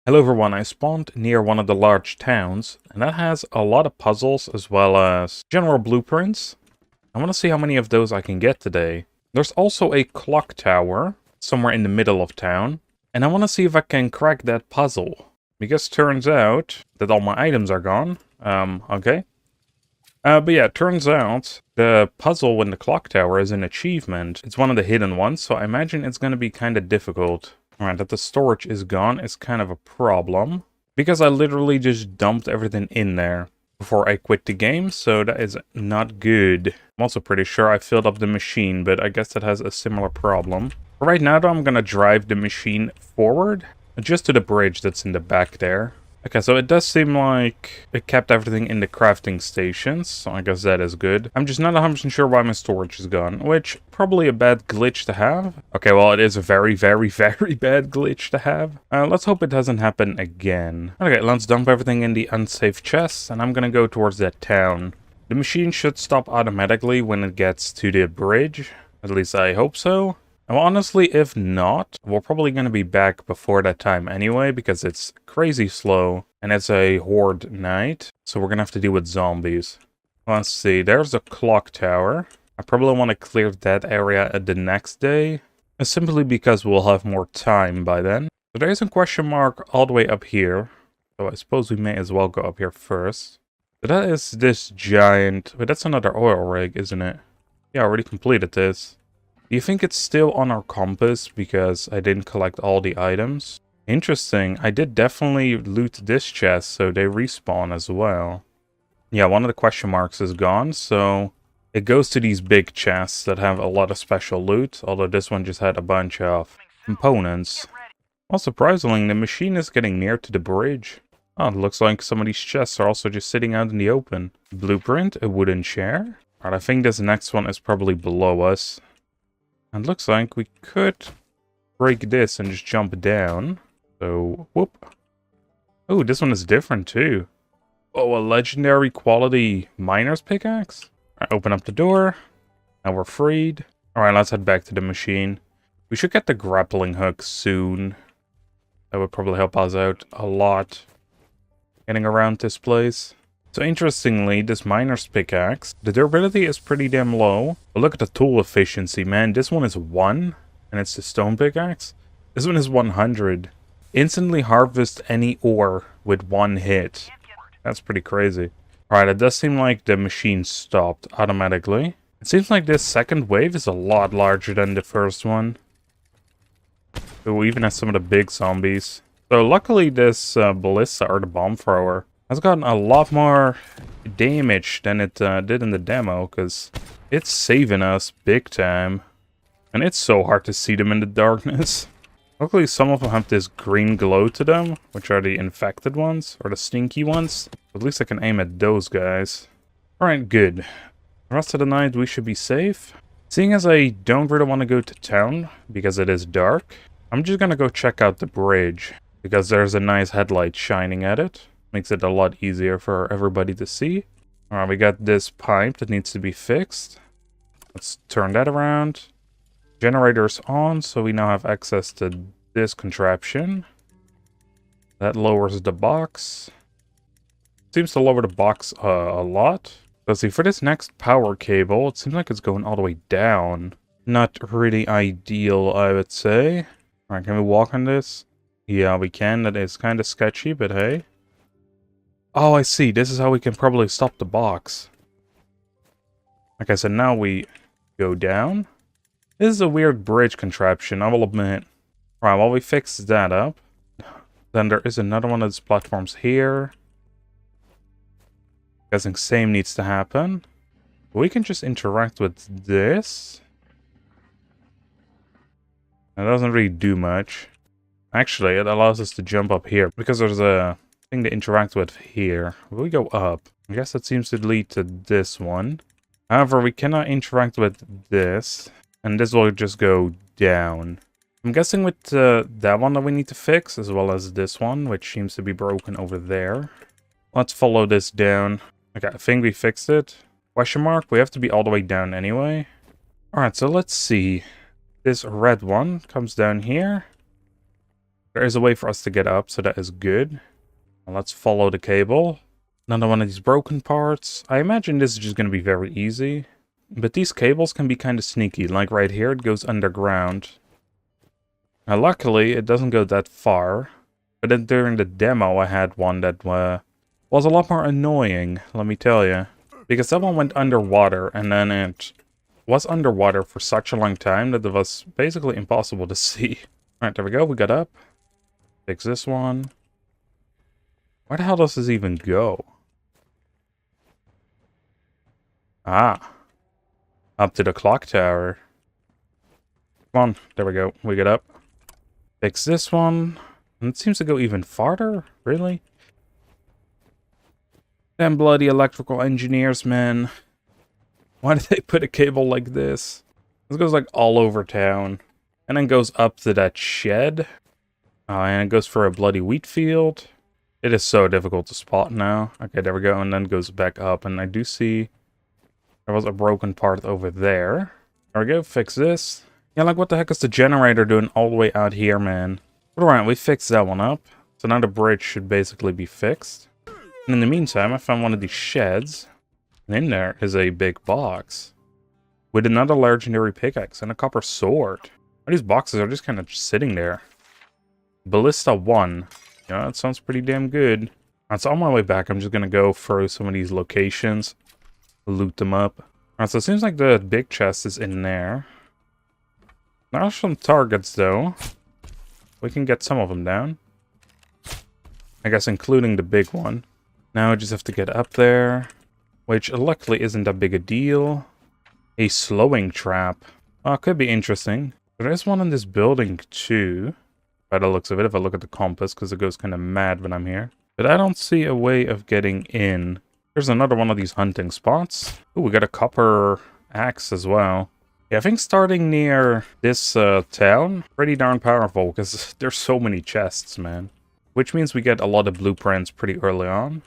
Hello everyone, I spawned near one of the large towns, and that has a lot of puzzles as well as general blueprints. I want to see how many of those I can get today. There's also a clock tower somewhere in the middle of town, and I want to see if I can crack that puzzle. Because turns out that all my items are gone. Okay. But yeah, it turns out the puzzle in the clock tower is an achievement. It's one of the hidden ones, so I imagine it's going to be kind of difficult. Alright, that the storage is gone is kind of a problem. Because I literally just dumped everything in there before I quit the game, so that is not good. I'm also pretty sure I filled up the machine, but I guess that has a similar problem. Right now though, I'm gonna drive the machine forward, just to the bridge that's in the back there. Okay, so it does seem like it kept everything in the crafting stations, so I guess that is good. I'm just not 100% sure why my storage is gone, which probably a bad glitch to have. Okay, well, it is a very, very, very bad glitch to have. Let's hope it doesn't happen again. Okay, let's dump everything in the unsafe chests, and I'm gonna go towards that town. The machine should stop automatically when it gets to the bridge. At least I hope so. Well, honestly, if not, we're probably going to be back before that time anyway, because it's crazy slow, and it's a horde night, so we're going to have to deal with zombies. Let's see, there's a clock tower. I probably want to clear that area at the next day, simply because we'll have more time by then. So there is a question mark all the way up here, so I suppose we may as well go up here first. So that is this giant, but that's another oil rig, isn't it? Yeah, I already completed this. Do you think it's still on our compass because I didn't collect all the items? Interesting. I did definitely loot this chest, so they respawn as well. Yeah, one of the question marks is gone, so it goes to these big chests that have a lot of special loot, although this one just had a bunch of components. Well, surprisingly, the machine is getting near to the bridge. Oh, it looks like some of these chests are also just sitting out in the open. Blueprint, a wooden chair. Alright, I think this next one is probably below us. And looks like we could break this and just jump down. So, whoop. Oh, this one is different too. Oh, a legendary quality miner's pickaxe? Alright, open up the door. Now we're freed. Alright, let's head back to the machine. We should get the grappling hook soon. That would probably help us out a lot getting around this place. So interestingly, this miner's pickaxe, the durability is pretty damn low. But look at the tool efficiency, man. This one is 1, and it's the stone pickaxe. This one is 100. Instantly harvest any ore with 1 hit. That's pretty crazy. Alright, it does seem like the machine stopped automatically. It seems like this second wave is a lot larger than the first one. So we even have some of the big zombies. So luckily this ballista, or the bomb thrower, has gotten a lot more damage than it did in the demo, because it's saving us big time. And it's so hard to see them in the darkness. Luckily, some of them have this green glow to them, which are the infected ones, or the stinky ones. At least I can aim at those guys. Alright, good. The rest of the night we should be safe. Seeing as I don't really want to go to town, because it is dark, I'm just gonna go check out the bridge, because there's a nice headlight shining at it. Makes it a lot easier for everybody to see. Alright, we got this pipe that needs to be fixed. Let's turn that around. Generator's on, so we now have access to this contraption. That lowers the box. Seems to lower the box a lot. Let's see, for this next power cable, it seems like it's going all the way down. Not really ideal, I would say. Alright, can we walk on this? Yeah, we can. That is kind of sketchy, but hey. Oh, I see. This is how we can probably stop the box. Okay, so now we go down. This is a weird bridge contraption, I will admit. Right, while we fix that up, then there is another one of these platforms here. Guessing same needs to happen. We can just interact with this. It doesn't really do much. Actually, it allows us to jump up here, because there's a thing to interact with here. We go up. I guess that seems to lead to this one. However, we cannot interact with this, and this will just go down. I'm guessing with that one that we need to fix, as well as this one, which seems to be broken over there. Let's follow this down. Okay, I think we fixed it. Question mark, we have to be all the way down anyway. Alright, so let's see. This red one comes down here. There is a way for us to get up, so that is good. Now let's follow the cable. Another one of these broken parts. I imagine this is just going to be very easy. But these cables can be kind of sneaky. Like right here, it goes underground. Now luckily, it doesn't go that far. But then during the demo, I had one that was a lot more annoying, let me tell you. Because that one went underwater, and then it was underwater for such a long time that it was basically impossible to see. Alright, there we go, we got up. Fix this one. Where the hell does this even go? Ah. Up to the clock tower. Come on, there we go, we get up. Fix this one. And it seems to go even farther, really? Damn bloody electrical engineers, man. Why did they put a cable like this? This goes like all over town. And then goes up to that shed. And it goes for a bloody wheat field. It is so difficult to spot now. Okay, there we go. And then goes back up. And I do see there was a broken part over there. There we go, fix this. Yeah, like what the heck is the generator doing all the way out here, man? But alright, we fixed that one up. So now the bridge should basically be fixed. And in the meantime, I found one of these sheds. And in there is a big box. With another legendary pickaxe and a copper sword. These boxes are just kind of sitting there. Ballista 1. Yeah, that sounds pretty damn good. Alright, so on my way back, I'm just going to go through some of these locations. Loot them up. Alright, so it seems like the big chest is in there. There are some targets, though. We can get some of them down. I guess including the big one. Now I just have to get up there. Which luckily isn't that big a deal. A slowing trap. Oh, could be interesting. There is one in this building too. By the looks of it, if I look at the compass, because it goes kind of mad when I'm here. But I don't see a way of getting in. There's another one of these hunting spots. Ooh, we got a copper axe as well. Yeah, I think starting near this town, pretty darn powerful, because there's so many chests, man. Which means we get a lot of blueprints pretty early on.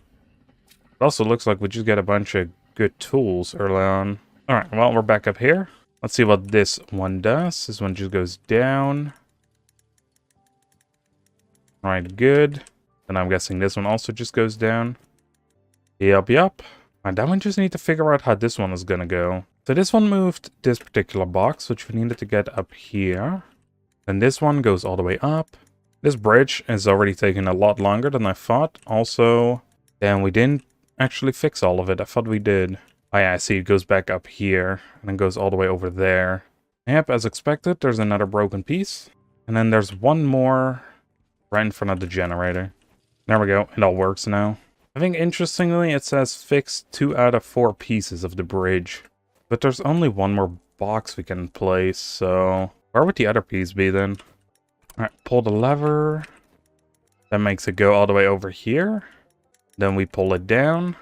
It also looks like we just get a bunch of good tools early on. Alright, well, we're back up here. Let's see what this one does. This one just goes down. Alright, good. And I'm guessing this one also just goes down. Yup. And then we just need to figure out how this one is gonna go. So this one moved this particular box, which we needed to get up here. Then this one goes all the way up. This bridge is already taking a lot longer than I thought. Also, damn, we didn't actually fix all of it. I thought we did. Oh yeah, I see it goes back up here. And then goes all the way over there. Yep, as expected, there's another broken piece. And then there's one more right in front of the generator. There we go. It all works now. I think interestingly, it says fix 2 out of 4 pieces of the bridge. But there's only one more box we can place, so... Where would the other piece be then? Alright, pull the lever. That makes it go all the way over here. Then we pull it down.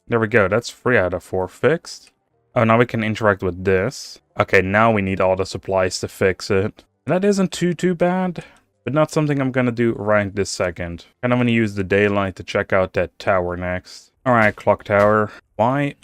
There we go, that's 3 out of 4 fixed. Oh, now we can interact with this. Okay, now we need all the supplies to fix it. That isn't too bad. But not something I'm gonna do right this second. And I'm gonna use the daylight to check out that tower next. Alright, clock tower. Why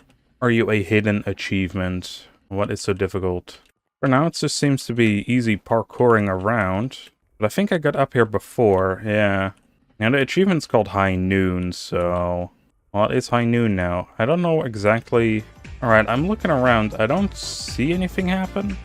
are you a hidden achievement? What is so difficult? For now, it just seems to be easy parkouring around. But I think I got up here before, yeah. And the achievement's called High Noon, so... Well, it's high noon now. I don't know exactly... Alright, I'm looking around. I don't see anything happen.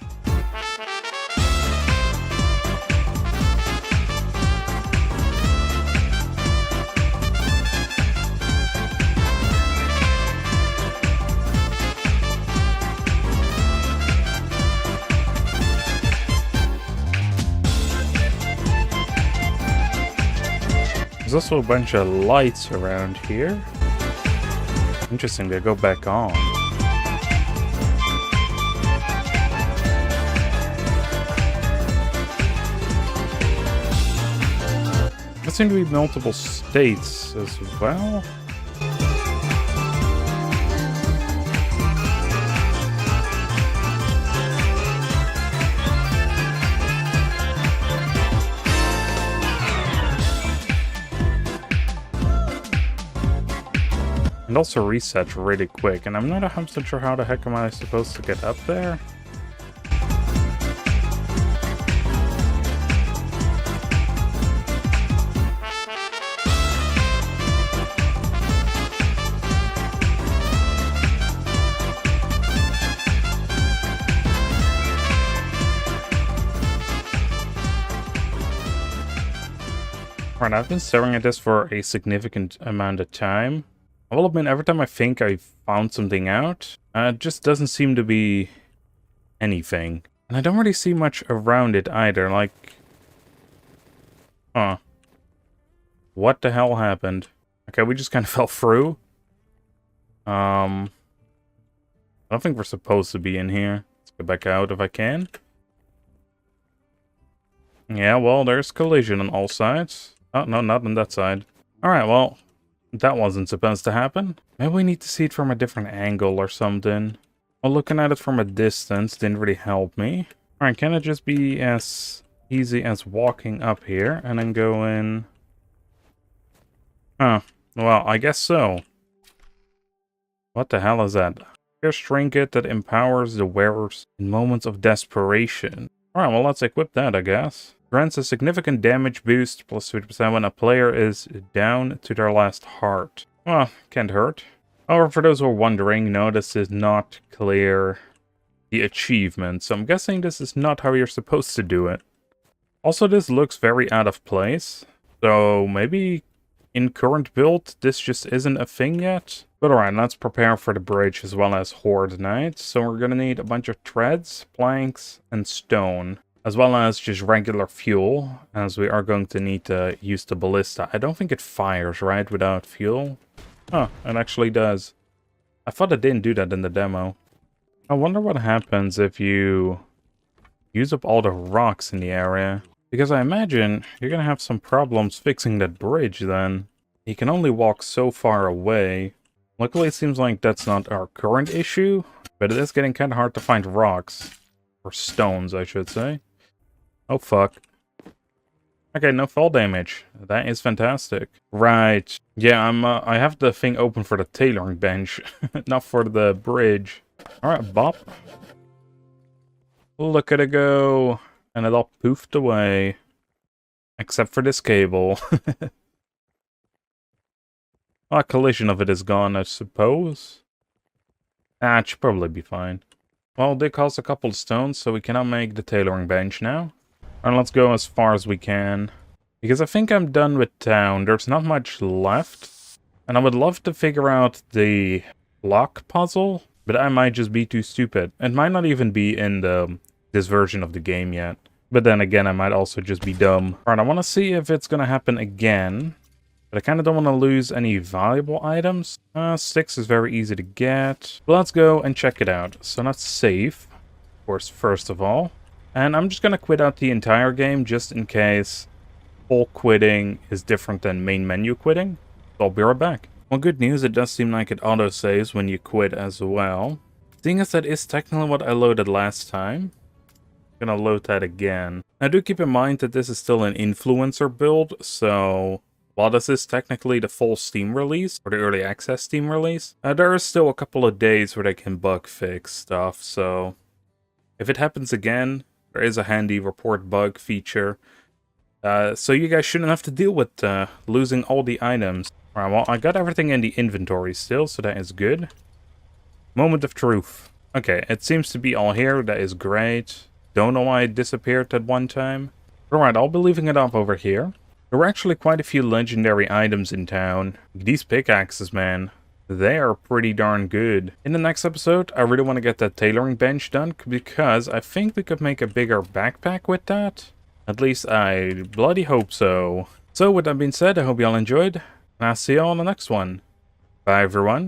There's also a bunch of lights around here. Interesting, they go back on. There seem to be multiple states as well. And also resets really quick, and I'm not 100% sure how the heck am I supposed to get up there. Alright, I've been staring at this for a significant amount of time. I will admit, every time I think I found something out, it just doesn't seem to be anything. And I don't really see much around it either, like... Huh. What the hell happened? Okay, we just kind of fell through. I don't think we're supposed to be in here. Let's get back out if I can. Yeah, well, there's collision on all sides. Oh, no, not on that side. Alright, well, that wasn't supposed to happen. Maybe we need to see it from a different angle or something. Well, looking at it from a distance didn't really help me. Alright, can it just be as easy as walking up here and then go in? Huh. Well, I guess so. What the hell is that? Here's trinket that empowers the wearers in moments of desperation. Alright, well, let's equip that, I guess. Grants a significant damage boost, plus 50% when a player is down to their last heart. Well, can't hurt. However, for those who are wondering, no, this is not clear the achievement, so I'm guessing this is not how you're supposed to do it. Also, this looks very out of place, so maybe in current build, this just isn't a thing yet. But alright, let's prepare for the bridge as well as horde night. So we're gonna need a bunch of threads, planks, and stone. As well as just regular fuel, as we are going to need to use the ballista. I don't think it fires, right, without fuel? Huh, it actually does. I thought it didn't do that in the demo. I wonder what happens if you use up all the rocks in the area. Because I imagine you're gonna have some problems fixing that bridge then. You can only walk so far away. Luckily, it seems like that's not our current issue, but it is getting kind of hard to find rocks. Or stones, I should say. Oh, fuck. Okay, no fall damage. That is fantastic. Right. Yeah, I have the thing open for the tailoring bench, not for the bridge. Alright, bop. Look at it go. And it all poofed away. Except for this cable. A collision of it is gone, I suppose. Ah, it should probably be fine. Well, it did cost a couple of stones, so we cannot make the tailoring bench now. And let's go as far as we can. Because I think I'm done with town. There's not much left. And I would love to figure out the block puzzle, but I might just be too stupid. It might not even be in this version of the game yet. But then again, I might also just be dumb. Alright, I want to see if it's going to happen again. But I kind of don't want to lose any valuable items. Sticks is very easy to get. But let's go and check it out. So let's save, of course, first of all. And I'm just going to quit out the entire game just in case full quitting is different than main menu quitting. So I'll be right back. Well, good news, it does seem like it auto-saves when you quit as well. Seeing as that is technically what I loaded last time. I'm going to load that again. Now do keep in mind that this is still an influencer build, so while this is technically the full Steam release, or the early access Steam release, there is still a couple of days where they can bug fix stuff, so if it happens again, there is a handy report bug feature. So you guys shouldn't have to deal with losing all the items. Alright, well, I got everything in the inventory still, so that is good. Moment of truth. Okay, it seems to be all here, that is great. Don't know why it disappeared at one time. Alright, I'll be leaving it off over here. There were actually quite a few legendary items in town. These pickaxes, man. They are pretty darn good. In the next episode, I really want to get that tailoring bench done, because I think we could make a bigger backpack with that. At least I bloody hope so. So with that being said, I hope y'all enjoyed, and I'll see y'all on the next one. Bye everyone.